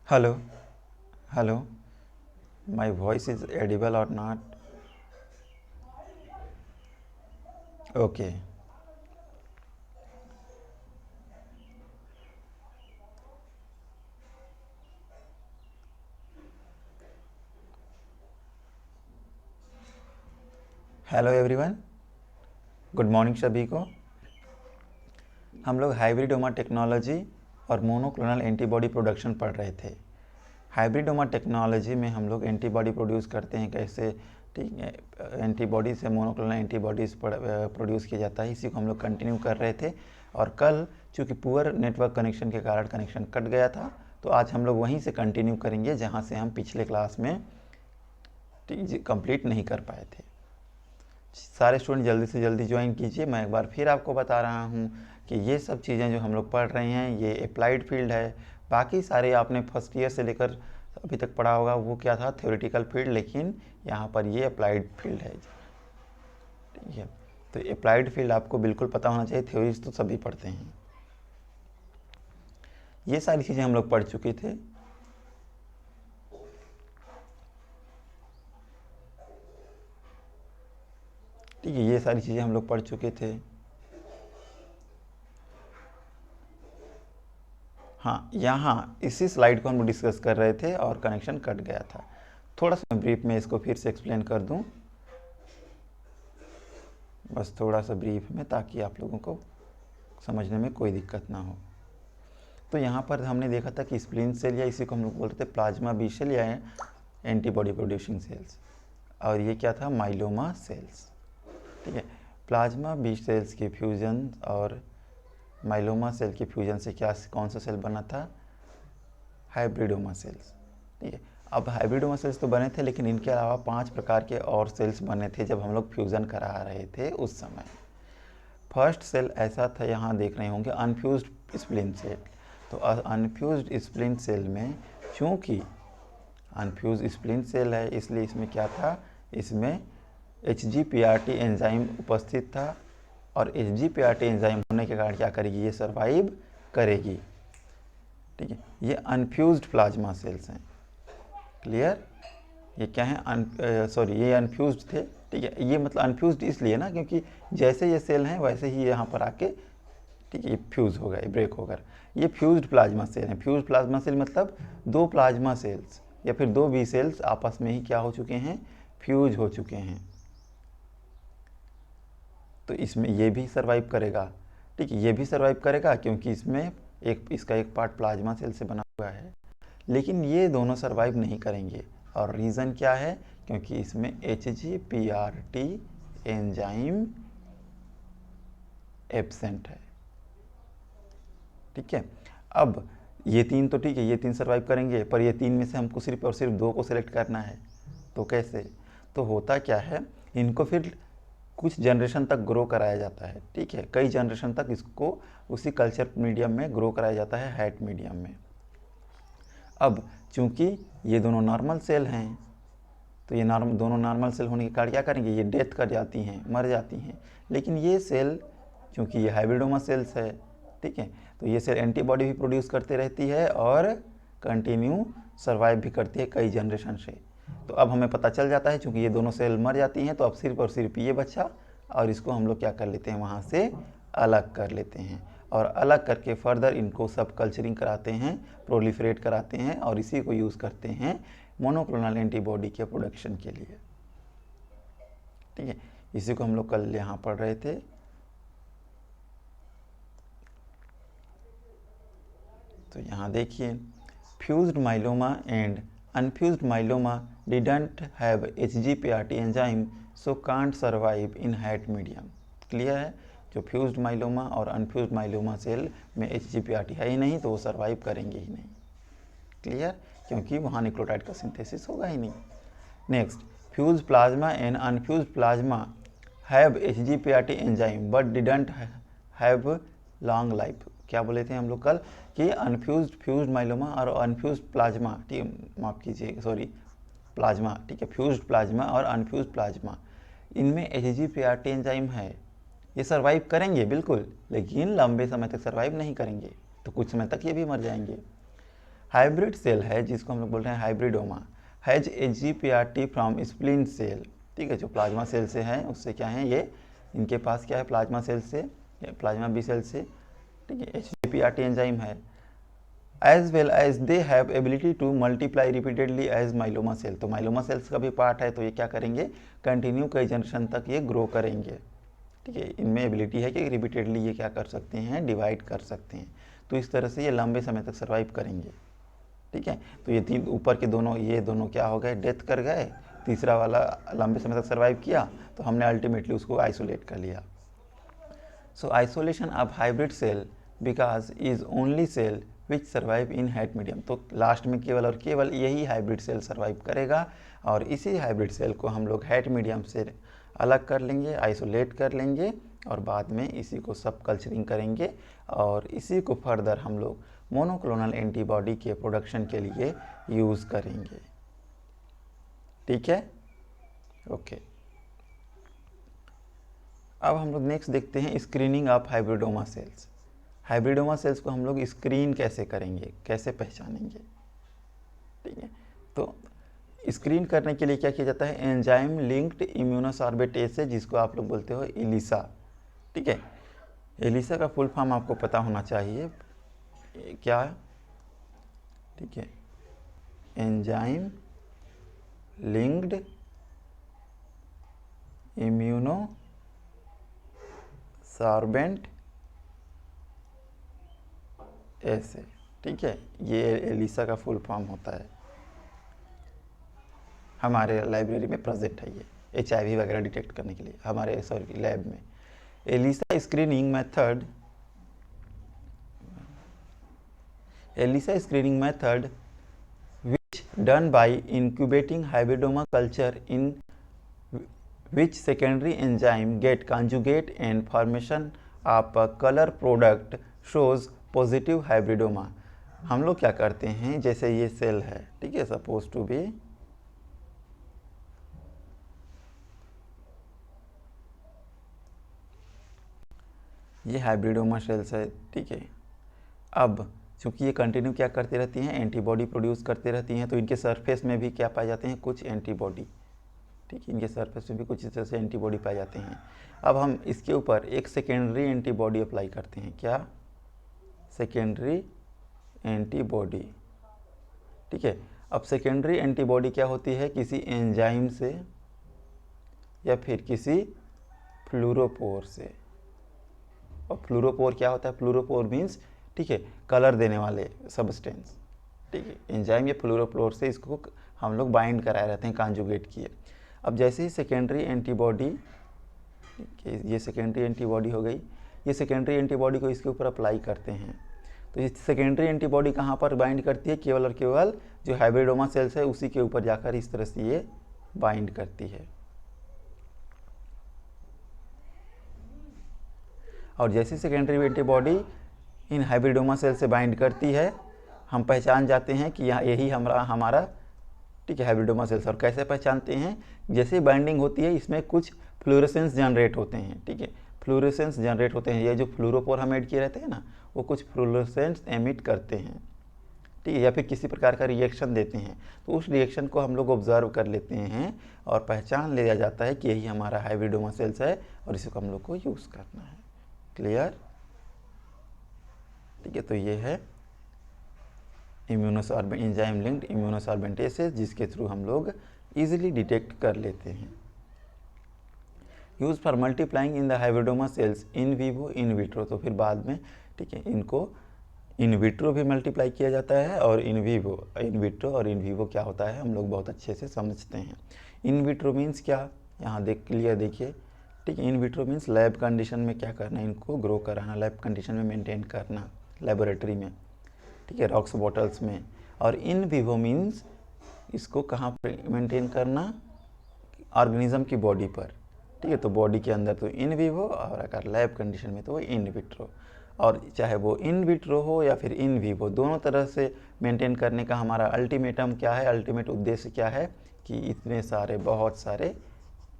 Hello, hello. My voice is audible or not? Okay. Hello everyone, good morning सभी को। हम लोग hybridoma technology और मोनोक्लोनल एंटीबॉडी प्रोडक्शन पढ़ रहे थे। हाइब्रिडोमा टेक्नोलॉजी में हम लोग एंटीबॉडी प्रोड्यूस करते हैं कैसे, ठीक है। एंटीबॉडी से मोनोक्लोनल एंटीबॉडीज़ प्रोड्यूस किया जाता है, इसी को हम लोग कंटिन्यू कर रहे थे। और कल चूँकि पुअर नेटवर्क कनेक्शन के कारण कनेक्शन कट गया था, तो आज हम लोग वहीं से कंटिन्यू करेंगे जहाँ से हम पिछले क्लास में कंप्लीट नहीं कर पाए थे। सारे स्टूडेंट जल्दी से जल्दी ज्वाइन कीजिए। मैं एक बार फिर आपको बता रहा हूँ कि ये सब चीज़ें जो हम लोग पढ़ रहे हैं ये अप्लाइड फील्ड है। बाकी सारे आपने फर्स्ट ईयर से लेकर अभी तक पढ़ा होगा वो क्या था, थ्योरेटिकल फील्ड, लेकिन यहाँ पर ये अप्लाइड फील्ड है, ठीक है। तो अप्लाइड फील्ड आपको बिल्कुल पता होना चाहिए, थ्योरीज तो सभी पढ़ते हैं। ये सारी चीज़ें हम लोग पढ़ चुके थे। ठीक है, ये सारी चीज़ें हम लोग पढ़ चुके थे। हाँ, यहाँ इसी स्लाइड को हम लोग डिस्कस कर रहे थे और कनेक्शन कट गया था। थोड़ा सा ब्रीफ में इसको फिर से एक्सप्लेन कर दूँ, बस थोड़ा सा ब्रीफ में, ताकि आप लोगों को समझने में कोई दिक्कत ना हो। तो यहाँ पर हमने देखा था कि स्प्लिन सेल, या इसी को हम लोग बोलते थे प्लाज्मा बी सेल या एंटीबॉडी प्रोड्यूसिंग सेल्स, और ये क्या था, माइलोमा सेल्स, ठीक है। प्लाज्मा बी सेल्स के फ्यूजन और माइलोमा सेल के फ्यूजन से कौन सा सेल बना था, हाइब्रिडोमा सेल्स, ठीक है। अब हाइब्रिडोमा सेल्स तो बने थे, लेकिन इनके अलावा 5 प्रकार के और सेल्स बने थे जब हम लोग फ्यूज़न करा रहे थे उस समय। फर्स्ट सेल ऐसा था, यहाँ देख रहे होंगे, अनफ्यूज्ड स्प्लिन सेल। तो अनफ्यूज्ड स्प्लिन सेल में चूँकि अनफ्यूज स्प्लिन सेल है, इसलिए इसमें क्या था, इसमें HGPRT एंजाइम उपस्थित था, और HGPRT एंजाइम होने के कारण क्या करेगी, ये सर्वाइव करेगी, ठीक है। ये अनफ्यूज्ड प्लाज्मा सेल्स हैं, क्लियर। ये क्या है, सॉरी, ये अनफ्यूज्ड थे, ठीक है। ये मतलब अनफ्यूज्ड इसलिए ना, क्योंकि जैसे ये सेल हैं वैसे ही यहाँ पर आके, ठीक है, ये फ्यूज़ हो गए, ब्रेक हो गए। ये फ्यूज्ड प्लाज्मा सेल हैं। फ्यूज्ड प्लाज्मा सेल मतलब 2 प्लाज्मा सेल्स या फिर 2 बी सेल्स आपस में ही क्या हो चुके हैं, फ्यूज हो चुके हैं। तो इसमें ये भी सर्वाइव करेगा, ठीक है, ये भी सर्वाइव करेगा, क्योंकि इसमें इसका एक पार्ट प्लाज्मा सेल से बना हुआ है। लेकिन ये दोनों सर्वाइव नहीं करेंगे, और रीज़न क्या है, क्योंकि इसमें HGPRT एंजाइम एब्सेंट है, ठीक है। अब ये 3 तो ठीक है, ये 3 सर्वाइव करेंगे, पर ये 3 में से हमको सिर्फ और सिर्फ 2 को सिलेक्ट करना है। तो कैसे, तो होता क्या है, इनको फिर कुछ जनरेशन तक ग्रो कराया जाता है, ठीक है। कई जनरेशन तक इसको उसी कल्चर मीडियम में ग्रो कराया जाता है, हैट मीडियम में। अब चूंकि ये दोनों नॉर्मल सेल हैं, तो ये दोनों नॉर्मल सेल होने के कारण क्या करेंगे, ये डेथ कर जाती हैं, मर जाती हैं। लेकिन ये सेल, चूंकि ये हाइब्रिडोमा सेल्स है, ठीक है, तो ये सेल एंटीबॉडी भी प्रोड्यूस करते रहती है और कंटिन्यू सर्वाइव भी करती है कई जनरेशन से। तो अब हमें पता चल जाता है, चूंकि ये दोनों सेल मर जाती हैं, तो अब सिर्फ और सिर्फ ये बचा, और इसको हम लोग क्या कर लेते हैं, वहाँ से अलग कर लेते हैं, और अलग करके फर्दर इनको सब कल्चरिंग कराते हैं, प्रोलिफरेट कराते हैं, और इसी को यूज़ करते हैं मोनोक्लोनल एंटीबॉडी के प्रोडक्शन के लिए, ठीक है। इसी को हम लोग कल यहाँ पढ़ रहे थे। तो यहाँ देखिए, fused myeloma and unfused myeloma didn't have HGPRT enzyme, so can't survive in HAT medium, clear है। जो फ्यूज्ड माइलोमा और अनफ्यूज्ड माइलोमा सेल में HGPRT है ही नहीं, तो वो सर्वाइव करेंगे ही नहीं, क्लियर, क्योंकि वहाँ न्यूक्लियोटाइड का सिंथेसिस होगा ही नहीं। Next, fuse plasma and अनफ्यूज plasma have HGPRT enzyme but didn't have long life. क्या बोले थे हम लोग कल, कि अनफ्यूज फ्यूज्ड माइलोमा और अनफ्यूज प्लाज्मा, ठीक, माफ़ कीजिए, सॉरी, प्लाज्मा, ठीक है, फ्यूज्ड प्लाज्मा और अनफ्यूज प्लाज्मा, इनमें HGPRT एंजाइम है। ये सर्वाइव करेंगे बिल्कुल, लेकिन लंबे समय तक सर्वाइव नहीं करेंगे, तो कुछ समय तक ये भी मर जाएंगे। हाइब्रिड सेल है जिसको हम लोग बोल रहे हैं hybridoma, has HGPRT from spleen cell, ठीक है, जो प्लाज्मा सेल से है उससे क्या है ये, इनके पास क्या है प्लाज्मा सेल से, प्लाज्मा बी सेल से, ठीक है, एजीपीआरटी एंजाइम है। As well as they have ability to multiply repeatedly as myeloma cell, तो माइलोमा सेल्स का भी पार्ट है, तो ये क्या करेंगे कंटिन्यू कई जनरेशन तक ये ग्रो करेंगे, ठीक है, इनमें एबिलिटी है कि रिपीटेडली ये क्या कर सकते हैं डिवाइड कर सकते हैं, तो इस तरह से ये लंबे समय तक सर्वाइव करेंगे, ठीक है। तो ये तीन ऊपर के दोनों, ये दोनों क्या हो गए डेथ कर गए, तीसरा वाला लंबे समय तक सर्वाइव किया, तो हमने अल्टीमेटली उसको आइसोलेट कर लिया। So isolation of hybrid cell because is only cell which survive in HAT medium, तो लास्ट में केवल और केवल यही हाइब्रिड सेल सर्वाइव करेगा, और इसी हाइब्रिड सेल को हम लोग हैट मीडियम से अलग कर लेंगे, आइसोलेट कर लेंगे, और बाद में इसी को सब कल्चरिंग करेंगे, और इसी को फर्दर हम लोग मोनोक्लोनल एंटीबॉडी के प्रोडक्शन के लिए यूज़ करेंगे, ठीक है, ओके। अब हम लोग नेक्स्ट देखते हैं screening of hybridoma sales. Hybridoma sales को हम लोग स्क्रीन कैसे करेंगे, कैसे पहचानेंगे, ठीक है। तो स्क्रीन करने के लिए क्या किया जाता है, एंजाइम लिंक्ड इम्यूनोसॉर्बेटेज, जिसको आप लोग बोलते हो एलिसा, ठीक है। एलिसा का फुल फॉर्म आपको पता होना चाहिए क्या है, ठीक है, एंजाइम लिंक्ड इम्यूनोसॉर्बेंट ऐसे, ठीक है, ये एलिसा का फुल फॉर्म होता है, हमारे लाइब्रेरी में प्रेजेंट है ये HIV वगैरह डिटेक्ट करने के लिए हमारे लैब में। ELISA screening method which done by incubating hybridoma culture in which secondary enzyme get conjugate and formation of a color product shows positive hybridoma। हम लोग क्या करते हैं, जैसे ये सेल है, ठीक है, सपोज टू बी ये हाइब्रिडोमा सेल्स है, ठीक है। अब चूंकि ये कंटिन्यू क्या करती रहती हैं, एंटीबॉडी प्रोड्यूस करती रहती हैं, तो इनके सरफेस में भी क्या पाए जाते हैं, कुछ एंटीबॉडी, ठीक है, इनके सरफेस में भी कुछ इस तरह से एंटीबॉडी पाए जाते हैं। अब हम इसके ऊपर एक सेकेंडरी एंटीबॉडी अप्लाई करते हैं, क्या, सेकेंडरी एंटीबॉडी, ठीक है। अब सेकेंडरी एंटीबॉडी क्या होती है, किसी एंजाइम से या फिर किसी फ्लूरोपोर से, और फ्लूरोपोर क्या होता है, फ्लूरोपोर मीन्स, ठीक है, कलर देने वाले सब्सटेंस, ठीक है, एंजाइम या फ्लूरोपोर से इसको हम लोग बाइंड कराए रहते हैं, कॉन्जुगेट किए। अब जैसे ही सेकेंडरी एंटीबॉडी, ये सेकेंडरी एंटीबॉडी हो गई, ये सेकेंडरी एंटीबॉडी को इसके ऊपर अप्लाई करते हैं, तो ये सेकेंडरी एंटीबॉडी कहाँ पर बाइंड करती है, केवल और केवल जो हाइब्रिडोमा सेल्स है उसी के ऊपर जाकर इस तरह से ये बाइंड करती है। और जैसे सेकेंडरी एंटीबॉडी इन हाइब्रिडोमा सेल से बाइंड करती है, हम पहचान जाते हैं कि यहाँ यही हमारा ठीक है हाइब्रिडोमा सेल्स। और कैसे पहचानते हैं, जैसे बाइंडिंग होती है इसमें कुछ फ्लोरेसेंस जनरेट होते हैं, ठीक है, फ्लोरेसेंस जनरेट होते हैं, ये जो फ्लोरोपोर हम ऐड किए रहते हैं ना, वो कुछ फ्लोरेसेंस एमिट करते हैं, ठीक है, या फिर किसी प्रकार का रिएक्शन देते हैं, तो उस रिएक्शन को हम लोग ऑब्जर्व कर लेते हैं और पहचान लिया जाता है कि यही हमारा हाइब्रिडोमा सेल्स है और इसी को हम लोग को यूज़ करना है। क्लियर, ठीक है। तो ये है इम्यूनोसॉर्बेंट, एंजाइम लिंक्ड इम्यूनोसॉर्बेंटेसेस, जिसके थ्रू हम लोग इजीली डिटेक्ट कर लेते हैं। Use for multiplying in the hybridoma sales in vivo in vitro, तो फिर बाद में, ठीक है, इनको इन विट्रो भी मल्टीप्लाई किया जाता है और इन विवो, इन विट्रो और इन विवो क्या होता है हम लोग बहुत अच्छे से समझते हैं। इन विट्रो मीन्स क्या, यहाँ क्लियर देखिए, ठीक है, in vitro means lab condition में क्या करना है, इनको ग्रो कराना, लैब कंडीशन में मेंटेन करना, लेबोरेटरी में, ठीक है, रॉक्स बॉटल्स में। और इन विवो मीन्स इसको कहाँ पर मेंटेन करना, ऑर्गेनिज्म की बॉडी पर, ठीक है, तो बॉडी के अंदर तो इन विवो, और अगर लैब कंडीशन में तो वो इन विट्रो। और चाहे वो इन विट्रो हो या फिर इन विवो, दोनों तरह से मेंटेन करने का हमारा अल्टीमेटम क्या है, अल्टीमेट उद्देश्य क्या है कि इतने सारे बहुत सारे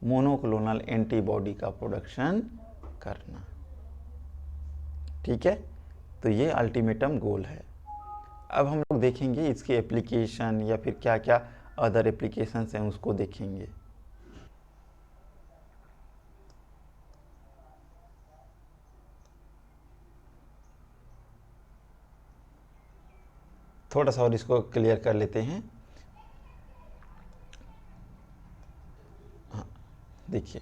मोनोक्लोनल एंटीबॉडी का प्रोडक्शन करना, ठीक है। तो ये अल्टीमेटम गोल है। अब हम लोग देखेंगे इसके एप्लीकेशन या फिर क्या क्या अदर एप्लीकेशंस हैं उसको देखेंगे। थोड़ा सा और इसको क्लियर कर लेते हैं। हाँ, देखिए,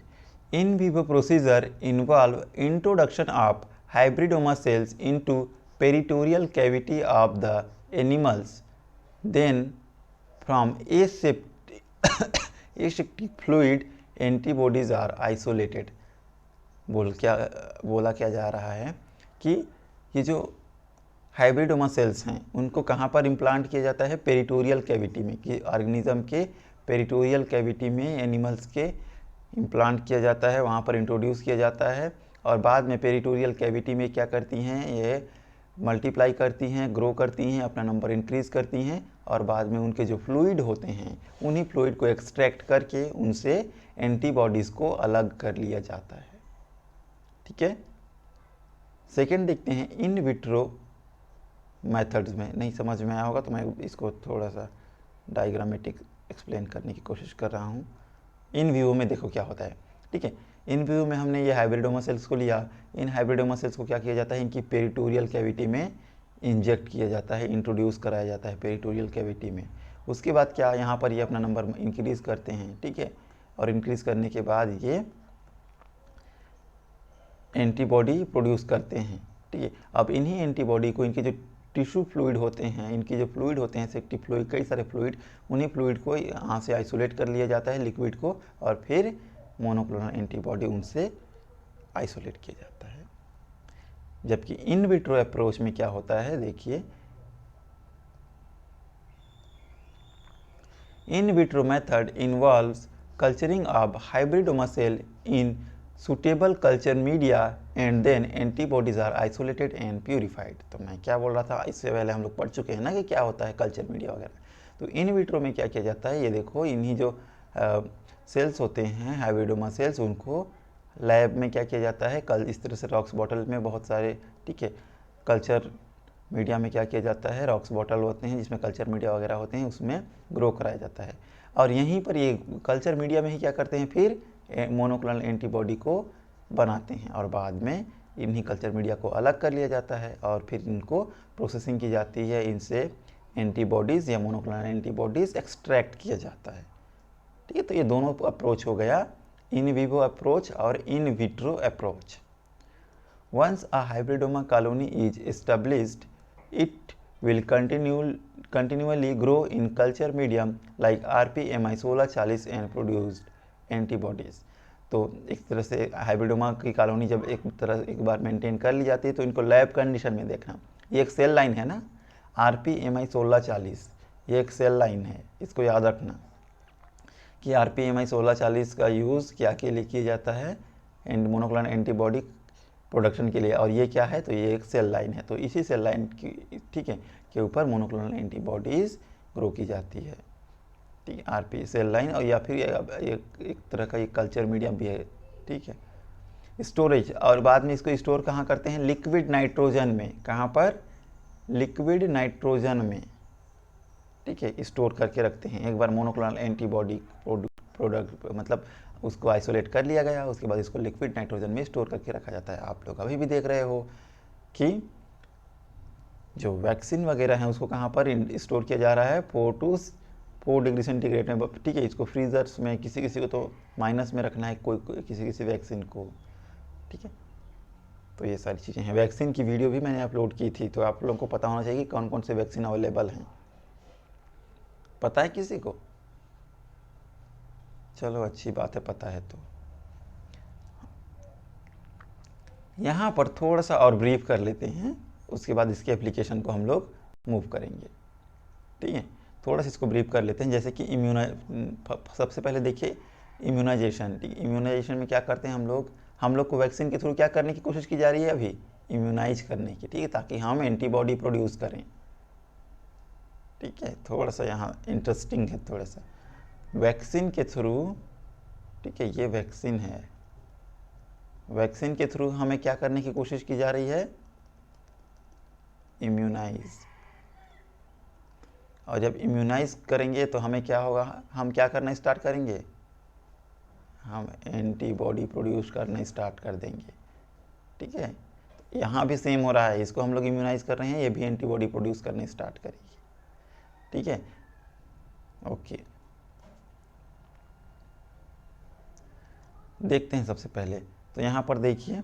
in vivo procedure involve introduction of hybridoma cells into peritoneal cavity of the animals, then from aseptic fluid antibodies are isolated। बोला क्या जा रहा है कि ये जो हाइब्रिडोमा सेल्स हैं उनको कहाँ पर इम्प्लांट किया जाता है, पेरिटोरियल कैविटी में, कि ऑर्गेनिज्म के पेरिटोरियल कैविटी में एनिमल्स के इम्प्लांट किया जाता है, वहाँ पर इंट्रोड्यूस किया जाता है। और बाद में पेरिटोरियल कैविटी में क्या करती हैं, ये मल्टीप्लाई करती हैं, ग्रो करती हैं, अपना नंबर इंक्रीज़ करती हैं, और बाद में उनके जो फ्लूइड होते हैं उन्हीं फ्लूइड को एक्सट्रैक्ट करके उनसे एंटीबॉडीज़ को अलग कर लिया जाता है। ठीक है, सेकेंड देखते हैं इन विट्रो मेथड्स में। नहीं समझ में आया होगा तो मैं इसको थोड़ा सा डायग्रामेटिक एक्सप्लेन करने की कोशिश कर रहा हूँ। इन व्यू में देखो क्या होता है। ठीक है, इन व्यू में हमने ये हाइब्रिडोमा सेल्स को लिया। इन हाइब्रिडोमा सेल्स को क्या किया जाता है, इनकी पेरिटोरियल कैविटी में इंजेक्ट किया जाता है, इंट्रोड्यूस कराया जाता है पेरिटोरियल कैविटी में। उसके बाद क्या, यहाँ पर ये अपना नंबर इंक्रीज़ करते हैं। ठीक है, और इंक्रीज़ करने के बाद ये एंटीबॉडी प्रोड्यूस करते हैं। ठीक है, अब इन्हीं एंटीबॉडी को इनके जो टिश्यू फ्लूइड होते हैं, इनके जो फ्लूइड होते हैं, सेक्टिव फ्लूइड, कई सारे फ्लूइड, उन्हीं फ्लूइड को यहाँ से आइसोलेट कर लिया जाता है लिक्विड को, और फिर मोनोक्लोनल एंटीबॉडी उनसे आइसोलेट किया जाता है। जबकि इन विट्रो अप्रोच में क्या होता है, देखिए, in vitro method involves culturing of hybridoma cell in suitable culture media and then antibodies are isolated and purified. तो मैं क्या बोल रहा था, इससे पहले हम लोग पढ़ चुके हैं ना कि क्या होता है कल्चर मीडिया वगैरह। तो इन विट्रो में क्या किया जाता है, ये देखो, इन्हीं जो सेल्स होते हैं हाइब्रिडोमा सेल्स, उनको लैब में क्या किया जाता है, कल इस तरह से रॉक्स बॉटल में बहुत सारे, ठीक है, कल्चर मीडिया में क्या किया जाता है, रॉक्स बॉटल होते हैं जिसमें कल्चर मीडिया वगैरह होते हैं, उसमें ग्रो कराया जाता है। और यहीं पर ये कल्चर मीडिया में ही क्या करते हैं, फिर मोनोक्लोनल एंटीबॉडी को बनाते हैं, और बाद में इन्हीं कल्चर मीडिया को अलग कर लिया जाता है, और फिर इनको प्रोसेसिंग की जाती है, इनसे एंटीबॉडीज़ या मोनोक्लोनल एंटीबॉडीज़ एक्सट्रैक्ट किया जाता है। ठीक है, तो ये दोनों अप्रोच हो गया, इन विवो अप्रोच और in vitro approach. Once a hybridoma colony is established, it will continually grow in culture medium like RPMI 1640 and produced antibodies। तो एक तरह से हाइब्रिडोमा की कॉलोनी जब एक बार मेंटेन कर ली जाती है तो इनको लैब कंडीशन में देखना। ये एक सेल लाइन है ना, RPMI 1640, ये एक सेल लाइन है, इसको याद रखना कि RPMI 1640 का यूज़ क्या के लिए किया जाता है, एंड मोनोक्लोनल एंटीबॉडी प्रोडक्शन के लिए। और ये क्या है, तो ये एक सेल लाइन है, तो इसी सेल लाइन की, ठीक है, के ऊपर मोनोक्लोनल एंटीबॉडीज़ ग्रो की जाती है। ठीक है, आरपी सेल लाइन, और या फिर एक तरह का ये कल्चर मीडियम भी है। ठीक है, स्टोरेज, और बाद में इसको स्टोर कहाँ करते हैं, लिक्विड नाइट्रोजन में। कहाँ पर, लिक्विड नाइट्रोजन में। ठीक है, स्टोर करके रखते हैं। एक बार मोनोक्लोनल एंटीबॉडी प्रोडक्ट मतलब उसको आइसोलेट कर लिया गया, उसके बाद इसको लिक्विड नाइट्रोजन में स्टोर करके रखा जाता है। आप लोग अभी भी देख रहे हो कि जो वैक्सीन वगैरह हैं उसको कहाँ पर स्टोर किया जा रहा है, 4 डिग्री सेंटीग्रेड में। ठीक है, इसको फ्रीजर्स में, किसी किसी को तो माइनस में रखना है, कोई किसी वैक्सीन को। ठीक है, तो ये सारी चीज़ें हैं। वैक्सीन की वीडियो भी मैंने अपलोड की थी, तो आप लोगों को पता होना चाहिए कि कौन कौन से वैक्सीन अवेलेबल हैं। पता है किसी को? चलो अच्छी बात है, पता है। तो यहाँ पर थोड़ा सा और ब्रीफ कर लेते हैं, उसके बाद इसके एप्लीकेशन को हम लोग मूव करेंगे। ठीक है, थोड़ा सा इसको ब्रीफ कर लेते हैं। जैसे कि सबसे पहले देखिए इम्यूनाइजेशन। ठीक है, इम्यूनाइजेशन में क्या करते हैं हम लोग को वैक्सीन के थ्रू क्या करने की कोशिश की जा रही है अभी, इम्यूनाइज करने की। ठीक है, ताकि हम एंटीबॉडी प्रोड्यूस करें। ठीक है, थोड़ा सा यहाँ इंटरेस्टिंग है थोड़ा सा, वैक्सीन के थ्रू। ठीक है, ये वैक्सीन है, वैक्सीन के थ्रू हमें क्या करने की कोशिश की जा रही है, इम्यूनाइज। और जब इम्यूनाइज करेंगे तो हमें क्या होगा, हम क्या करना स्टार्ट करेंगे, हम एंटीबॉडी प्रोड्यूस करना स्टार्ट कर देंगे। ठीक है, यहाँ भी सेम हो रहा है, इसको हम लोग इम्यूनाइज कर रहे हैं, ये भी एंटीबॉडी प्रोड्यूस करना स्टार्ट करेगी। ठीक है, ओके, देखते हैं सबसे पहले। तो यहाँ पर देखिए,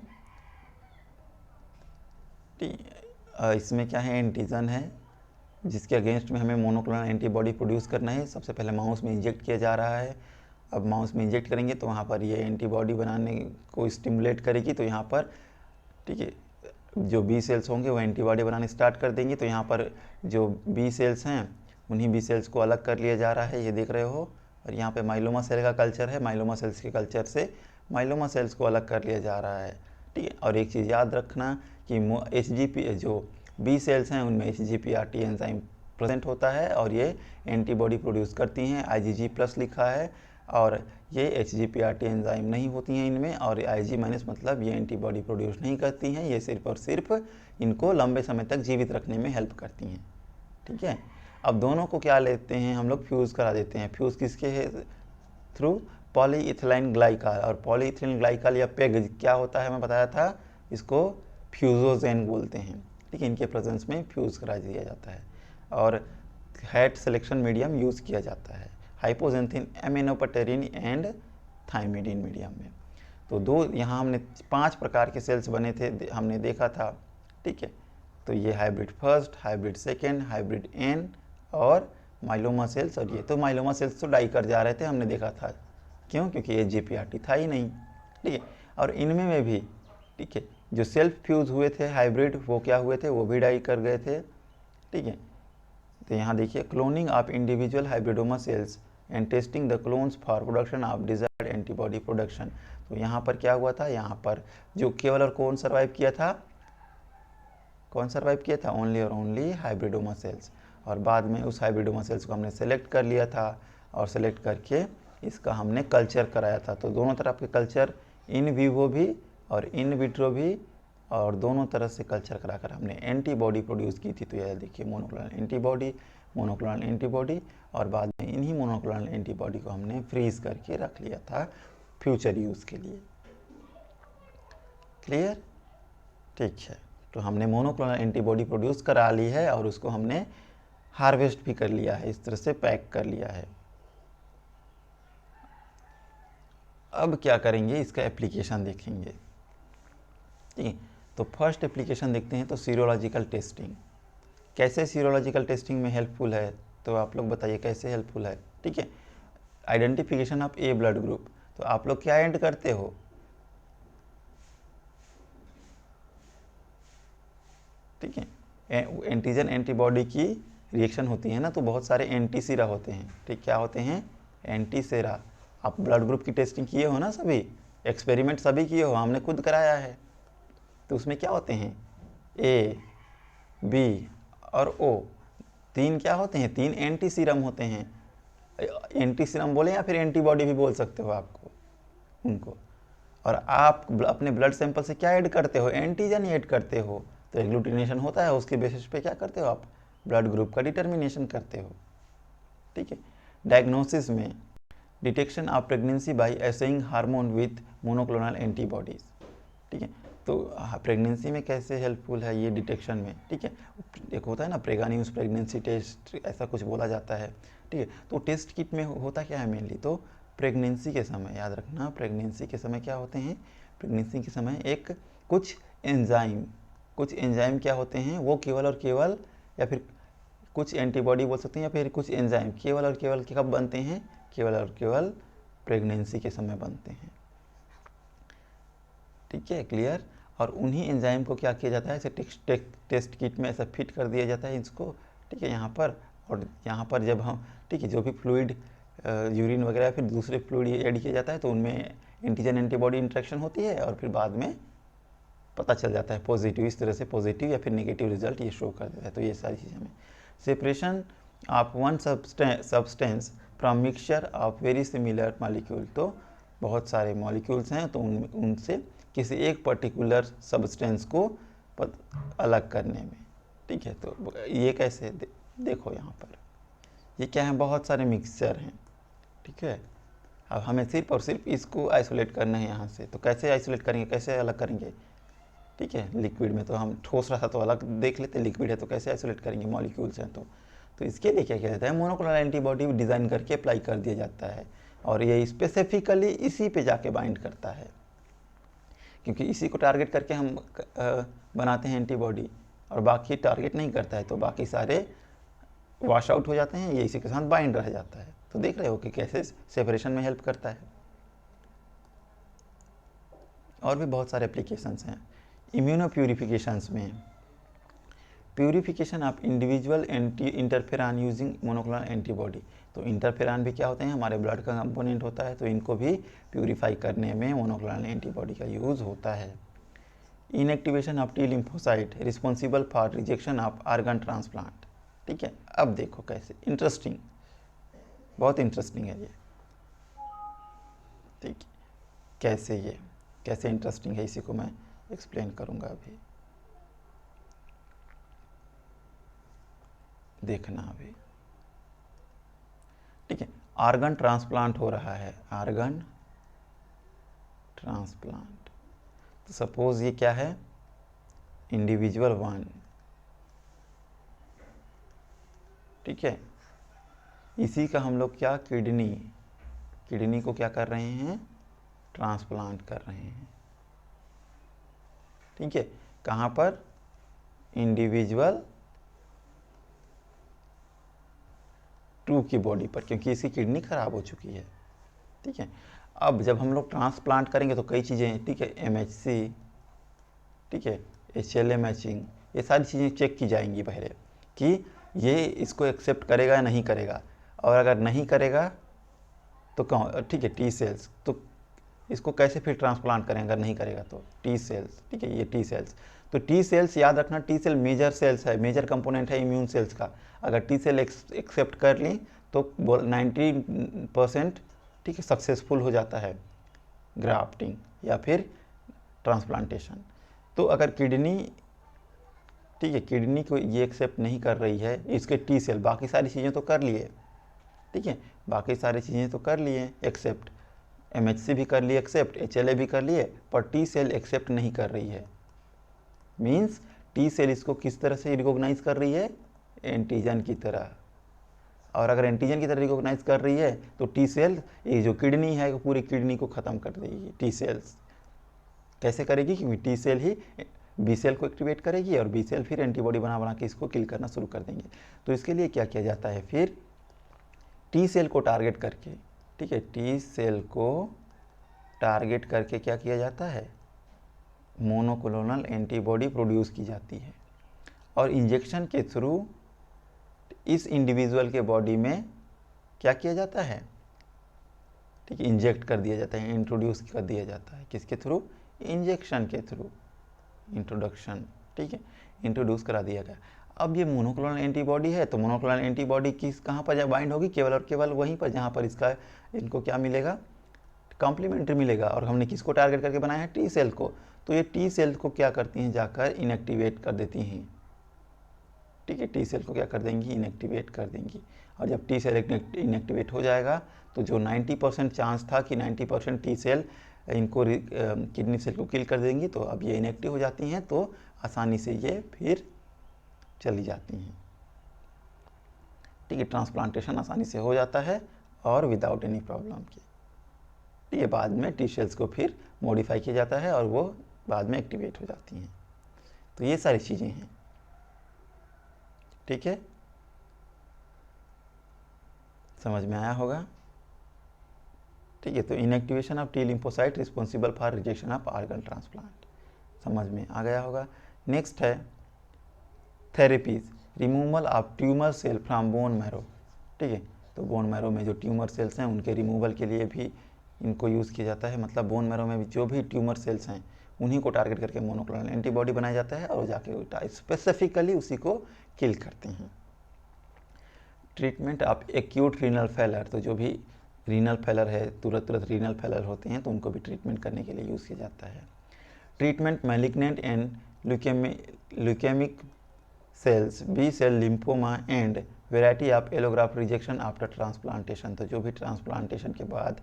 इसमें क्या है, एंटीजन है जिसके अगेंस्ट में हमें मोनोक्लोनल एंटीबॉडी प्रोड्यूस करना है। सबसे पहले माउस में इंजेक्ट किया जा रहा है। अब माउस में इंजेक्ट करेंगे तो वहाँ पर ये एंटीबॉडी बनाने को स्टिमुलेट करेगी। तो यहाँ पर ठीक है, जो बी सेल्स होंगे वो एंटीबॉडी बनाने स्टार्ट कर देंगे। तो यहाँ पर जो बी सेल्स हैं उन्हीं बी सेल्स को अलग कर लिया जा रहा है, ये देख रहे हो। और यहाँ पे माइलोमा सेल का कल्चर है, माइलोमा सेल्स के कल्चर से माइलोमा सेल्स को अलग कर लिया जा रहा है। ठीक है, और एक चीज़ याद रखना कि HGP जो बी सेल्स हैं उनमें HGPRT एंजाइम प्रेजेंट होता है और ये एंटीबॉडी प्रोड्यूस करती हैं। IgG+ लिखा है और ये HGPRT एंजाइम नहीं होती हैं इनमें, और Ig- मतलब ये एंटीबॉडी प्रोड्यूस नहीं करती हैं, ये सिर्फ और सिर्फ इनको लंबे समय तक जीवित रखने में हेल्प करती हैं। ठीक है, अब दोनों को क्या लेते हैं हम लोग, फ्यूज़ करा देते हैं। फ्यूज़ किसके है, थ्रू पॉलीइथिलीन ग्लाइकॉल। और पॉलीइथिलीन ग्लाइकॉल या पेग क्या होता है मैं बताया था, इसको फ्यूजोजेन बोलते हैं। ठीक है, इनके प्रेजेंस में फ्यूज़ करा दिया जाता है और हैट सिलेक्शन मीडियम यूज़ किया जाता है, हाइपोजेंथिन, एमिनोपटेरिन एंड थाइमिडीन मीडियम में। तो दो यहाँ हमने 5 प्रकार के सेल्स बने थे, हमने देखा था। ठीक है, तो ये hybrid first, hybrid second, hybrid N और माइलोमा सेल्स। और ये तो माइलोमा सेल्स तो डाई कर जा रहे थे, हमने देखा था। क्यों, क्योंकि HGPRT था ही नहीं। ठीक है, और इनमें में भी ठीक है जो सेल्फ फ्यूज़ हुए थे हाइब्रिड, वो क्या हुए थे, वो भी डाई कर गए थे। ठीक है, तो यहाँ देखिए, cloning of individual hybridoma sales and testing the clones for production of desired antibody production. तो यहाँ पर क्या हुआ था, यहाँ पर जो केवल और कौन सर्वाइव किया था, कौन सर्वाइव किया था, ओनली और ओनली हाइब्रिडोमा सेल्स। और बाद में उस हाइब्रिडोमा सेल्स को हमने सेलेक्ट कर लिया था और सेलेक्ट करके इसका हमने कल्चर कराया था। तो दोनों तरफ के कल्चर, इन विवो भी और इन विट्रो भी, और दोनों तरह से कल्चर कराकर हमने एंटीबॉडी प्रोड्यूस की थी। तो यह देखिए, मोनोक्लोनल एंटीबॉडी, मोनोक्लोनल एंटीबॉडी, और बाद में इन्हीं मोनोक्लोनल एंटीबॉडी को हमने फ्रीज करके रख लिया था फ्यूचर यूज़ के लिए। क्लियर, ठीक है। तो हमने मोनोक्लोनल एंटीबॉडी प्रोड्यूस करा ली है और उसको हमने हार्वेस्ट भी कर लिया है, इस तरह से पैक कर लिया है। अब क्या करेंगे, इसका एप्लीकेशन देखेंगे। ठीक है, तो फर्स्ट एप्लीकेशन देखते हैं। तो सीरोलॉजिकल टेस्टिंग, कैसे सीरोलॉजिकल टेस्टिंग में हेल्पफुल है, तो आप लोग बताइए कैसे हेल्पफुल है। ठीक है, identification of A blood group. तो आप लोग क्या ऐड करते हो, ठीक है, एंटीजन एंटीबॉडी की रिएक्शन होती है ना, तो बहुत सारे एंटी सीरा होते हैं। ठीक, क्या होते हैं, एंटी सीरा। आप ब्लड ग्रुप की टेस्टिंग किए हो ना, सभी एक्सपेरिमेंट सभी किए हो, हमने खुद कराया है। तो उसमें क्या होते हैं, ए, बी और ओ, 3 क्या होते हैं, 3 एंटी सीरम होते हैं। एंटी सीरम बोले या फिर एंटीबॉडी भी बोल सकते हो आपको उनको। और आप अपने ब्लड सैंपल से क्या ऐड करते हो, एंटीजन ऐड करते हो। तो एग्लूटिनेशन होता है, उसके बेसिस पे क्या करते हो आप, ब्लड ग्रुप का डिटर्मिनेशन करते हो। ठीक है, डायग्नोसिस में detection of pregnancy by assaying hormone with monoclonal antibodies. ठीक है, तो प्रेगनेंसी में कैसे हेल्पफुल है ये डिटेक्शन में। ठीक है, एक होता है ना प्रेगान्यूज प्रेगनेंसी टेस्ट, ऐसा कुछ बोला जाता है। ठीक है, तो टेस्ट किट में होता क्या है मेनली, तो प्रेगनेंसी के समय, याद रखना, प्रेगनेंसी के समय क्या होते हैं, प्रेगनेंसी के समय एक कुछ एंजाइम क्या होते हैं, वो केवल और केवल, या फिर कुछ एंटीबॉडी बोल सकते हैं, या फिर कुछ एंजाइम केवल और केवल कब बनते हैं, केवल और केवल प्रेगनेंसी के समय बनते हैं। ठीक है, क्लियर। और उन्हीं एंजाइम को क्या किया जाता है, ऐसे टेस्ट किट में ऐसा फिट कर दिया जाता है इसको। ठीक है, यहाँ पर, और यहाँ पर जब हम, ठीक है, जो भी फ्लूइड, यूरिन वगैरह या फिर दूसरे फ्लूइड ऐड किया जाता है तो उनमें एंटीजन एंटीबॉडी इंट्रैक्शन होती है और फिर बाद में पता चल जाता है पॉजिटिव, इस तरह से पॉजिटिव या फिर नेगेटिव रिजल्ट ये शो कर देता है। तो ये सारी चीज़ें हमें, separation of one substance from mixture of very similar molecule. तो बहुत सारे मॉलिक्यूल्स हैं, तो उनसे किसी एक पर्टिकुलर सब्सटेंस को अलग करने में। ठीक है, तो ये कैसे देखो यहाँ पर, ये क्या है, बहुत सारे मिक्सचर हैं, ठीक है। अब हमें सिर्फ और सिर्फ इसको आइसोलेट करना है यहाँ से। तो कैसे आइसोलेट करेंगे, कैसे अलग करेंगे, ठीक है। लिक्विड में तो हम ठोस रहा था तो अलग देख लेते, लिक्विड है तो कैसे आइसोलेट करेंगे, मॉलिक्यूल्स हैं तो इसके लिए क्या किया जाता है, मोनोक्लोनल एंटीबॉडी डिज़ाइन करके अप्लाई कर दिया जाता है और ये स्पेसिफिकली इसी पे जाके बाइंड करता है, क्योंकि इसी को टारगेट करके हम बनाते हैं एंटीबॉडी, और बाकी टारगेट नहीं करता है तो बाकी सारे वॉश आउट हो जाते हैं, ये इसी के साथ बाइंड रह जाता है। तो देख रहे हो कि कैसे सेपरेशन में हेल्प करता है। और भी बहुत सारे एप्लीकेशंस हैं इम्यूनो प्यूरिफिकेशंस में। Purification of individual interferon using monoclonal antibody. तो इंटरफेरॉन भी क्या होते हैं, हमारे ब्लड का कंपोनेंट होता है, तो इनको भी प्यूरिफाई करने में मोनोक्लोनल एंटीबॉडी का यूज़ होता है। Inactivation of T lymphocyte responsible for rejection of organ transplant, ठीक है। अब देखो कैसे, इंटरेस्टिंग, बहुत इंटरेस्टिंग है ये, ठीक है। कैसे इंटरेस्टिंग है, इसी को मैं एक्सप्लेन करूँगा अभी, देखना अभी, ठीक है। ऑर्गन ट्रांसप्लांट हो रहा है, ऑर्गन ट्रांसप्लांट। तो सपोज ये क्या है, इंडिविजुअल 1, ठीक है। इसी का हम लोग क्या, किडनी को क्या कर रहे हैं, ट्रांसप्लांट कर रहे हैं, ठीक है। कहाँ पर, इंडिविजुअल 2 की बॉडी पर, क्योंकि इसकी किडनी खराब हो चुकी है, ठीक है। अब जब हम लोग ट्रांसप्लांट करेंगे तो कई चीज़ें हैं, ठीक है, MHC, ठीक है, HLA मैचिंग, ये सारी चीज़ें चेक की जाएंगी पहले कि ये इसको एक्सेप्ट करेगा या नहीं करेगा, और अगर नहीं करेगा तो कौन, ठीक है, T सेल्स, तो इसको कैसे फिर ट्रांसप्लांट करें अगर नहीं करेगा तो, T सेल्स, ठीक है, ये T सेल्स। तो T सेल्स याद रखना, T सेल मेजर सेल्स है, मेजर कंपोनेंट है इम्यून सेल्स का। अगर T सेल एक्सेप्ट कर ली तो 90%, ठीक है, सक्सेसफुल हो जाता है ग्राफ्टिंग या फिर ट्रांसप्लांटेशन। तो अगर किडनी, ठीक है, किडनी को ये एक्सेप्ट नहीं कर रही है, इसके T सेल बाकी सारी चीज़ें तो कर लिए, ठीक है, बाकी सारी चीज़ें तो कर लिए एक्सेप्ट, MHC भी कर लिए एक्सेप्ट, HLA भी कर लिए, पर T सेल एक्सेप्ट नहीं कर रही है। मीन्स T सेल इसको किस तरह से रिकॉग्नाइज कर रही है, एंटीजन की तरह। और अगर एंटीजन की तरह रिकॉग्नाइज कर रही है तो T सेल, ये जो किडनी है पूरी किडनी को ख़त्म कर देगी T सेल्स। कैसे करेगी, क्योंकि T सेल ही B सेल को एक्टिवेट करेगी और B सेल फिर एंटीबॉडी बना के इसको किल करना शुरू कर देंगे। तो इसके लिए क्या किया जाता है, फिर T सेल को टारगेट करके, ठीक है, T सेल को टारगेट करके क्या किया जाता है, मोनोक्लोनल एंटीबॉडी प्रोड्यूस की जाती है, और इंजेक्शन के थ्रू इस इंडिविजुअल के बॉडी में क्या किया जाता है, ठीक है, इंजेक्ट कर दिया जाता है, इंट्रोड्यूस कर दिया जाता है, किसके थ्रू, इंजेक्शन के थ्रू, इंट्रोडक्शन, ठीक है, इंट्रोड्यूस करा दिया गया। अब ये मोनोक्लोनल एंटीबॉडी है, तो मोनोक्लोनल एंटीबॉडी किस, कहाँ पर बाइंड होगी, केवल और केवल वहीं पर जहाँ पर इसका, इनको क्या मिलेगा, कॉम्प्लीमेंट्री मिलेगा। और हमने किसको टारगेट करके बनाया है, T सेल को। तो ये T सेल को क्या करती हैं, जाकर इनएक्टिवेट कर देती हैं, ठीक है, T सेल को क्या कर देंगी, इनएक्टिवेट कर देंगी। और जब T सेल इनएक्टिवेट हो जाएगा तो जो 90% चांस था कि 90% T सेल इनको किडनी सेल को किल कर देंगी, तो अब ये इनएक्टिव हो जाती हैं, तो आसानी से ये फिर चली जाती हैं, ठीक है, ट्रांसप्लांटेशन आसानी से हो जाता है और विदाउट एनी प्रॉब्लम की, ठीक है। बाद में T सेल्स को फिर मॉडिफाई किया जाता है और वो बाद में एक्टिवेट हो जाती हैं। तो ये सारी चीज़ें हैं, ठीक है, समझ में आया होगा, ठीक है। तो inactivation of T lymphocyte responsible for rejection of organ transplant, समझ में आ गया होगा। नेक्स्ट है therapies, removal of tumour cell from bone marrow, ठीक है। तो बोन मैरो में जो ट्यूमर सेल्स हैं उनके रिमूवल के लिए भी इनको यूज़ किया जाता है, मतलब बोन मैरो में भी जो भी ट्यूमर सेल्स हैं उन्हीं को टारगेट करके मोनोक्लोनल एंटीबॉडी बनाया जाता है और जाके स्पेसिफिकली उसी को किल करते हैं। Treatment of acute renal failure, तो जो भी रीनल फेलर है, तुरंत रीनल फेलर होते हैं तो उनको भी ट्रीटमेंट करने के लिए यूज़ किया जाता है। Treatment malignant and leukaemic cells, B cell lymphoma and variety of allograft rejection after transplantation, तो जो भी ट्रांसप्लांटेशन के बाद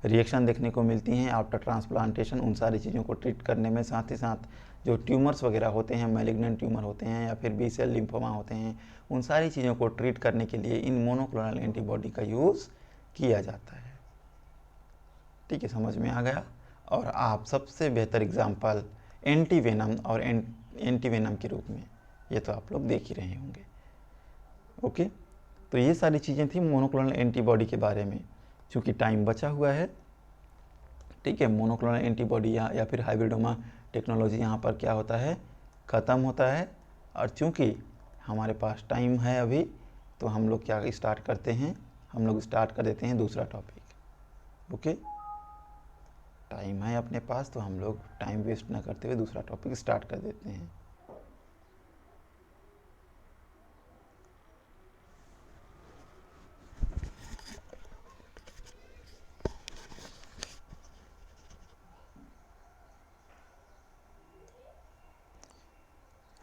रिएक्शन देखने को मिलती हैं आफ्टर ट्रांसप्लांटेशन, उन सारी चीज़ों को ट्रीट करने में, साथ ही साथ जो ट्यूमर्स वगैरह होते हैं, मैलिग्नेंट ट्यूमर होते हैं या फिर बी सेल लिम्फोमा होते हैं, उन सारी चीज़ों को ट्रीट करने के लिए इन मोनोक्लोनल एंटीबॉडी का यूज़ किया जाता है। ठीक है, समझ में आ गया। और आप सबसे बेहतर एग्जाम्पल एंटीवेनम और एंटीवेनम के रूप में ये तो आप लोग देख ही रहे होंगे। ओके, तो ये सारी चीज़ें थी मोनोक्लोनल एंटीबॉडी के बारे में। चूँकि टाइम बचा हुआ है, ठीक है, मोनोक्लोनल एंटीबॉडी या फिर हाइब्रिडोमा टेक्नोलॉजी यहाँ पर क्या होता है, ख़त्म होता है। और चूँकि हमारे पास टाइम है अभी, तो हम लोग क्या स्टार्ट करते हैं, हम लोग स्टार्ट कर देते हैं दूसरा टॉपिक। ओके, टाइम है अपने पास, तो हम लोग टाइम वेस्ट ना करते हुए दूसरा टॉपिक स्टार्ट कर देते हैं।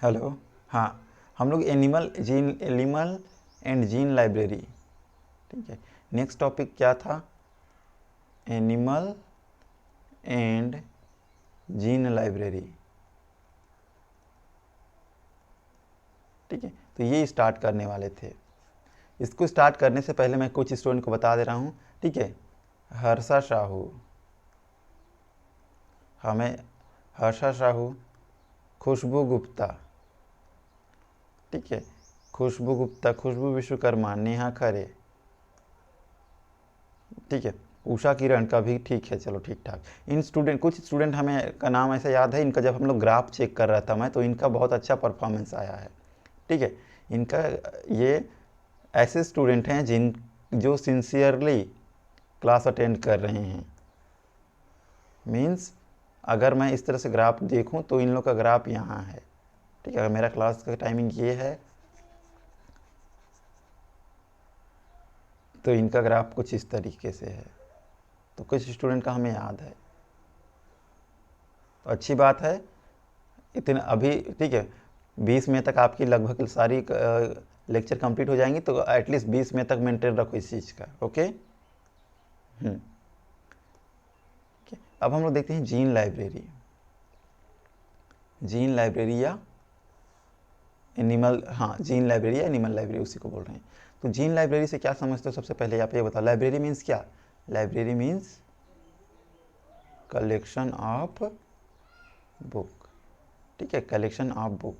हेलो, हाँ, हम लोग एनिमल एंड जीन लाइब्रेरी, ठीक है। नेक्स्ट टॉपिक क्या था, एनिमल एंड जीन लाइब्रेरी, ठीक है। तो ये स्टार्ट करने वाले थे। इसको स्टार्ट करने से पहले मैं कुछ स्टूडेंट को बता दे रहा हूँ, ठीक है। हर्षा साहू, खुशबू गुप्ता, ठीक है, खुशबू विश्वकर्मा, नेहा खरे, ठीक है, उषा किरण का भी ठीक है, चलो ठीक ठाक। कुछ स्टूडेंट हमें का नाम ऐसा याद है, इनका जब हम लोग ग्राफ चेक कर रहा था मैं, तो इनका बहुत अच्छा परफॉर्मेंस आया है, ठीक है। इनका ये ऐसे स्टूडेंट हैं जो सिंसियरली क्लास अटेंड कर रहे हैं। मीन्स अगर मैं इस तरह से ग्राफ देखूं तो इन लोग का ग्राफ यहाँ है, ठीक है। अगर मेरा क्लास का टाइमिंग ये है, तो इनका ग्राफ कुछ इस तरीके से है। तो कुछ स्टूडेंट का हमें याद है, तो अच्छी बात है। इतने अभी, ठीक है, 20 मई तक आपकी लगभग सारी लेक्चर कंप्लीट हो जाएंगी, तो एटलीस्ट 20 मई तक मेंटेन रखो इस चीज़ का। ओके, अब हम लोग देखते हैं जीन लाइब्रेरी या एनिमल, हाँ, जीन लाइब्रेरी या एनिमल लाइब्रेरी, उसी को बोल रहे हैं। तो जीन लाइब्रेरी से क्या समझते हो, सबसे पहले आप ये बताओ, लाइब्रेरी मीन्स क्या? Library means collection of book, ठीक है, कलेक्शन ऑफ बुक।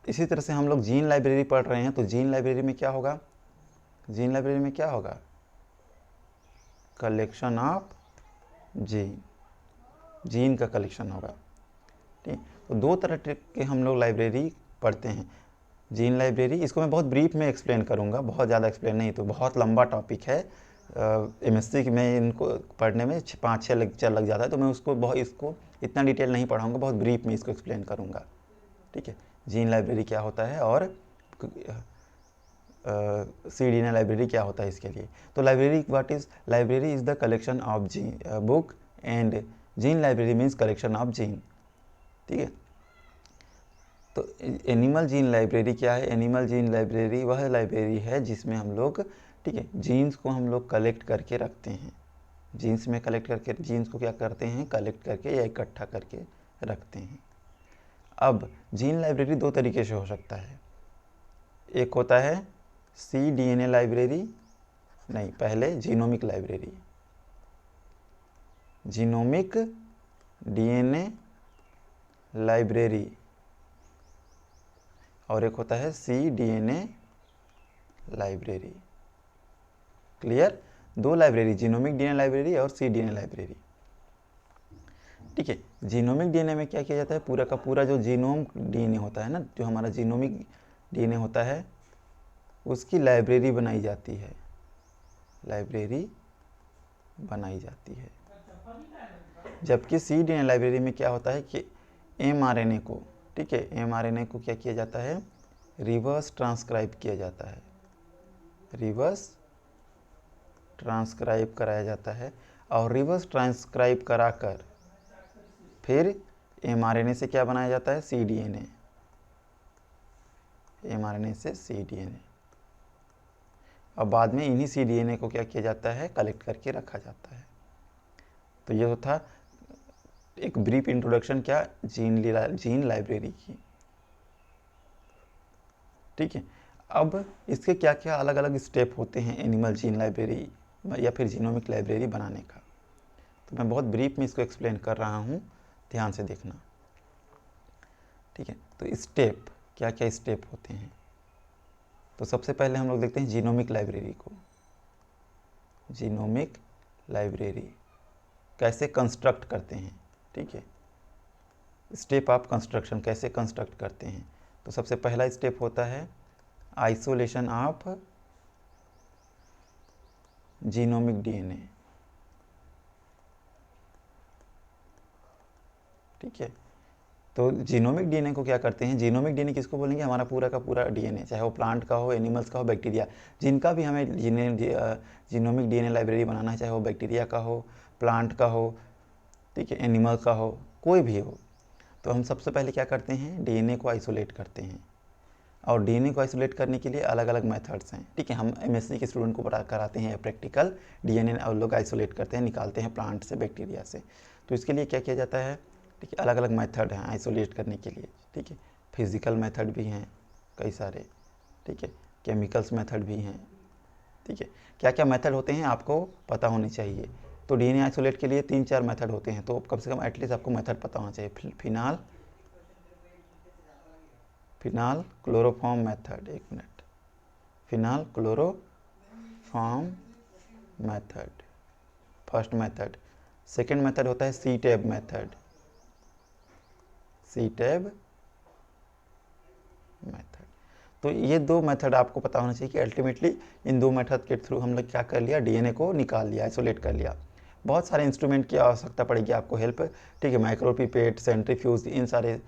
इसी तरह से हम लोग जीन लाइब्रेरी पढ़ रहे हैं, तो जीन लाइब्रेरी में क्या होगा, जीन लाइब्रेरी में क्या होगा, कलेक्शन ऑफ जीन का कलेक्शन होगा, ठीक। तो दो तरह के हम लोग लाइब्रेरी पढ़ते हैं, जीन लाइब्रेरी, इसको मैं बहुत ब्रीफ में एक्सप्लेन करूँगा, बहुत ज़्यादा एक्सप्लेन नहीं, तो बहुत लंबा टॉपिक है। एमएससी में इनको पढ़ने में 5-6 लेक्चर लग जाता है, तो मैं इसको इतना डिटेल नहीं पढ़ाऊँगा, बहुत ब्रीफ में इसको एक्सप्लेन करूँगा, ठीक है। जीन लाइब्रेरी क्या होता है और CDN लाइब्रेरी क्या होता है इसके लिए। तो library is the collection of book and gene library means collection of gene, ठीक है। तो एनिमल जीन लाइब्रेरी क्या है, एनिमल जीन लाइब्रेरी वह लाइब्रेरी है जिसमें हम लोग, ठीक है, जीन्स को हम लोग कलेक्ट करके रखते हैं, जीन्स में कलेक्ट करके, जीन्स को क्या करते हैं, कलेक्ट करके या इकट्ठा करके रखते हैं। अब जीन लाइब्रेरी दो तरीके से हो सकता है, एक होता है CDNA लाइब्रेरी, नहीं, पहले genomic library, genomic DNA library, और एक होता है CDNA लाइब्रेरी। क्लियर, दो लाइब्रेरी, जीनोमिक DNA लाइब्रेरी और CDNA लाइब्रेरी, ठीक है। जीनोमिक DNA में क्या किया जाता है, पूरा का पूरा जो जीनोम DNA होता है ना, जो हमारा जीनोमिक DNA होता है, उसकी लाइब्रेरी बनाई जाती है, जबकि CDNA लाइब्रेरी में क्या होता है कि mRNA को, ठीक है, mRNA को क्या किया जाता है, रिवर्स ट्रांसक्राइब किया जाता है, रिवर्स ट्रांसक्राइब कराया जाता है, और रिवर्स ट्रांसक्राइब कराकर फिर mRNA से क्या बनाया जाता है, CDNA, mRNA से cDNA। और बाद में इन्हीं cDNA को क्या किया जाता है, कलेक्ट करके रखा जाता है। तो ये था एक ब्रीफ इंट्रोडक्शन क्या, जीन लाइब्रेरी की। ठीक है, अब इसके क्या क्या अलग अलग स्टेप होते हैं एनिमल जीन लाइब्रेरी या फिर जीनोमिक लाइब्रेरी बनाने का। तो मैं बहुत ब्रीफ में इसको एक्सप्लेन कर रहा हूँ, ध्यान से देखना। ठीक है, तो स्टेप क्या क्या स्टेप होते हैं। तो सबसे पहले हम लोग देखते हैं जीनोमिक लाइब्रेरी को। जीनोमिक लाइब्रेरी कैसे कंस्ट्रक्ट करते हैं। ठीक है, स्टेप ऑफ कंस्ट्रक्शन कैसे कंस्ट्रक्ट करते हैं। तो सबसे पहला स्टेप होता है आइसोलेशन ऑफ जीनोमिक डीएनए। ठीक है, तो जीनोमिक डीएनए को क्या करते हैं, जीनोमिक डीएनए किसको बोलेंगे, हमारा पूरा का पूरा डीएनए, चाहे वो प्लांट का हो, एनिमल्स का हो, बैक्टीरिया, जिनका भी हमें जीनोमिक डीएनए लाइब्रेरी बनाना है, चाहे वो बैक्टीरिया का हो, प्लांट का हो, ठीक है, एनिमल का हो, कोई भी हो। तो हम सबसे पहले क्या करते हैं, डीएनए को आइसोलेट करते हैं। और डीएनए को आइसोलेट करने के लिए अलग अलग मेथड्स हैं। ठीक है, हम एमएससी के स्टूडेंट को कराते हैं प्रैक्टिकल डीएनए और लोग आइसोलेट करते हैं, निकालते हैं प्लांट से, बैक्टीरिया से। तो इसके लिए क्या किया जाता है, ठीक है, अलग अलग मेथड हैं आइसोलेट करने के लिए। ठीक है, फिजिकल मेथड भी हैं कई सारे, ठीक है, केमिकल्स मेथड भी हैं। ठीक है, क्या क्या मेथड होते हैं आपको पता होनी चाहिए। तो डीएनए आइसोलेट के लिए 3-4 मेथड होते हैं, तो कम से कम एटलीस्ट आपको मेथड पता होना चाहिए। फिनाल क्लोरोफॉर्म मेथड, एक मिनट, phenol chloroform method first method. Second method होता है CTAB method, CTAB method. तो ये 2 मेथड आपको पता होना चाहिए कि अल्टीमेटली इन 2 मेथड के थ्रू हम लोग क्या कर लिया, डीएनए को निकाल लिया, आइसोलेट कर लिया। बहुत सारे इंस्ट्रूमेंट की आवश्यकता पड़ेगी आपको हेल्प। ठीक है, माइक्रोपिपेट, सेंट्रीफ्यूज, इन सारे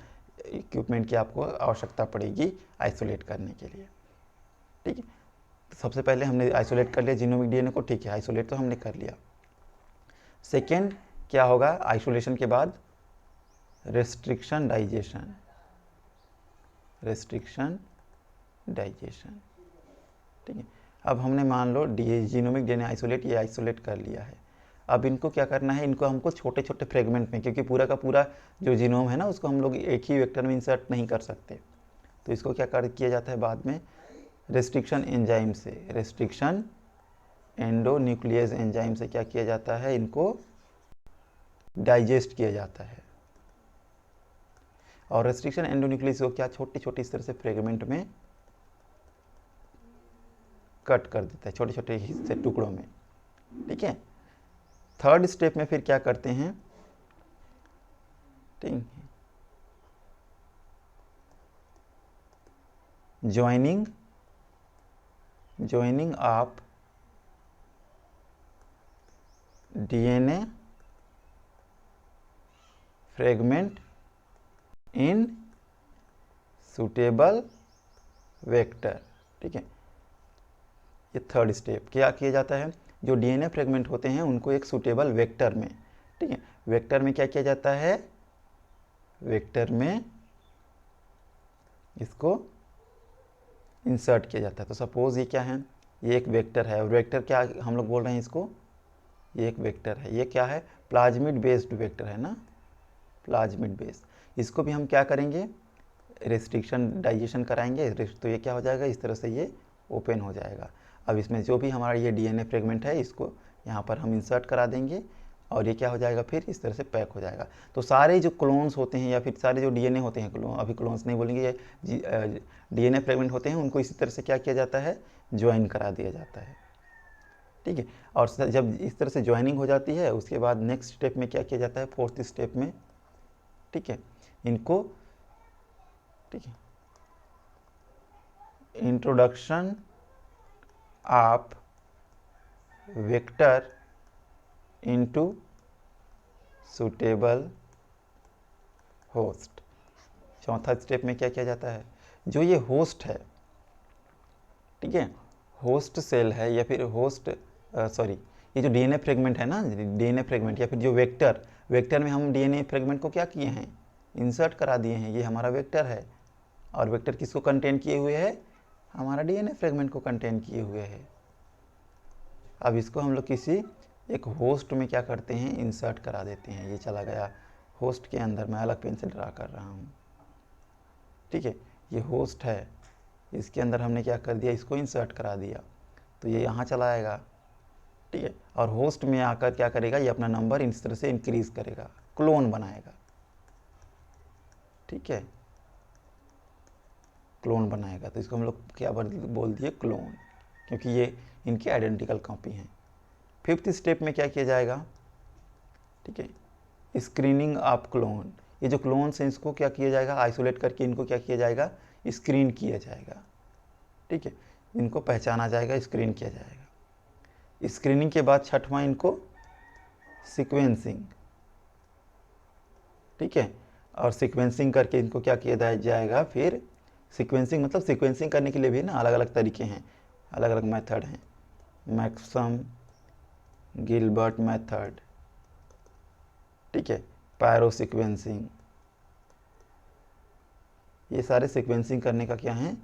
इक्विपमेंट की आपको आवश्यकता पड़ेगी आइसोलेट करने के लिए। ठीक है, तो सबसे पहले हमने आइसोलेट कर लिया जीनोमिक डीएनए को। ठीक है, आइसोलेट तो हमने कर लिया। सेकेंड क्या होगा आइसोलेशन के बाद, रेस्ट्रिक्शन डाइजेशन, रेस्ट्रिक्शन डाइजेशन। ठीक है, अब हमने मान लो जीनोमिक डीएनए आइसोलेट, ये आइसोलेट कर लिया है। अब इनको क्या करना है, इनको हमको छोटे छोटे फ्रेगमेंट में, क्योंकि पूरा का पूरा जो जीनोम है ना उसको हम लोग एक ही वेक्टर में इंसर्ट नहीं कर सकते, तो इसको क्या किया जाता है बाद में, रेस्ट्रिक्शन एंजाइम से, रेस्ट्रिक्शन एंडोन्यूक्लियस एंजाइम से क्या किया जाता है, इनको डाइजेस्ट किया जाता है। और रेस्ट्रिक्शन एंडोन्यूक्लियस को क्या छोटी छोटी इस तरह से फ्रेगमेंट में कट कर देता है, छोटे छोटे हिस्से टुकड़ों में। ठीक है, थर्ड स्टेप में फिर क्या करते हैं, ठीक है, joining of DNA fragment in suitable vector. ठीक है, ये थर्ड स्टेप क्या किया जाता है, जो डीएनए फ्रेगमेंट होते हैं उनको एक सूटेबल वेक्टर में, ठीक है, वेक्टर में क्या किया जाता है, वेक्टर में इसको इंसर्ट किया जाता है। तो सपोज ये क्या है, ये एक वेक्टर है, और वेक्टर क्या हम लोग बोल रहे हैं इसको, ये एक वेक्टर है, ये क्या है, प्लाज्मिड बेस्ड वेक्टर है ना, प्लाज्मिड बेस्ड। इसको भी हम क्या करेंगे, रेस्ट्रिक्शन डाइजेशन कराएंगे, तो ये क्या हो जाएगा, इस तरह से ये ओपन हो जाएगा। अब इसमें जो भी हमारा ये डीएनए फ्रेगमेंट है इसको यहाँ पर हम इंसर्ट करा देंगे, और ये क्या हो जाएगा, फिर इस तरह से पैक हो जाएगा। तो सारे जो क्लोन्स होते हैं या फिर सारे जो डीएनए होते हैं, अभी क्लोन्स नहीं बोलेंगे, ये डीएनए फ्रेगमेंट होते हैं, उनको इसी तरह से क्या किया जाता है, ज्वाइन करा दिया जाता है। ठीक है, और जब इस तरह से ज्वाइनिंग हो जाती है, उसके बाद नेक्स्ट स्टेप में क्या किया जाता है, फोर्थ स्टेप में, ठीक है, इनको, ठीक है, introduction of vector into suitable host. चौथा स्टेप में क्या किया जाता है, जो ये होस्ट है, ठीक है, होस्ट सेल है या फिर होस्ट ये जो डीएनए फ्रेगमेंट है ना, डीएनए फ्रेगमेंट या फिर जो वेक्टर में हम डीएनए फ्रेगमेंट को क्या किए हैं, इंसर्ट करा दिए हैं, ये हमारा वेक्टर है। और वेक्टर किसको कंटेन किए हुए है? हमारा डीएनए फ्रेगमेंट को कंटेन किए हुए है। अब इसको हम लोग किसी एक होस्ट में क्या करते हैं, इंसर्ट करा देते हैं। ये चला गया होस्ट के अंदर, मैं अलग पेन से ड्रा कर रहा हूँ, ठीक है। ये होस्ट है, इसके अंदर हमने क्या कर दिया, इसको इंसर्ट करा दिया, तो ये यहाँ चला आएगा, ठीक है। और होस्ट में आकर क्या करेगा, ये अपना नंबर इस तरह से इंक्रीज करेगा, क्लोन बनाएगा, ठीक है, क्लोन बनाएगा। तो इसको हम लोग क्या बोल दिए, क्लोन, क्योंकि ये इनकी आइडेंटिकल कॉपी हैं। फिफ्थ स्टेप में क्या किया जाएगा, ठीक है, स्क्रीनिंग ऑफ क्लोन। ये जो क्लोन्स हैं इसको क्या किया जाएगा, आइसोलेट करके इनको क्या किया जाएगा, स्क्रीन किया जाएगा, ठीक है। इनको पहचाना जाएगा, स्क्रीन किया जाएगा। स्क्रीनिंग के बाद छठवां इनको सीक्वेंसिंग, ठीक है। और सीक्वेंसिंग करके इनको क्या किया जाएगा, फिर सीक्वेंसिंग मतलब सीक्वेंसिंग करने के लिए भी ना अलग अलग तरीके हैं, अलग अलग मेथड हैं। मैक्सम गिलबर्ट मेथड, ठीक है, पायरो सीक्वेंसिंग, ये सारे सीक्वेंसिंग करने का क्या है,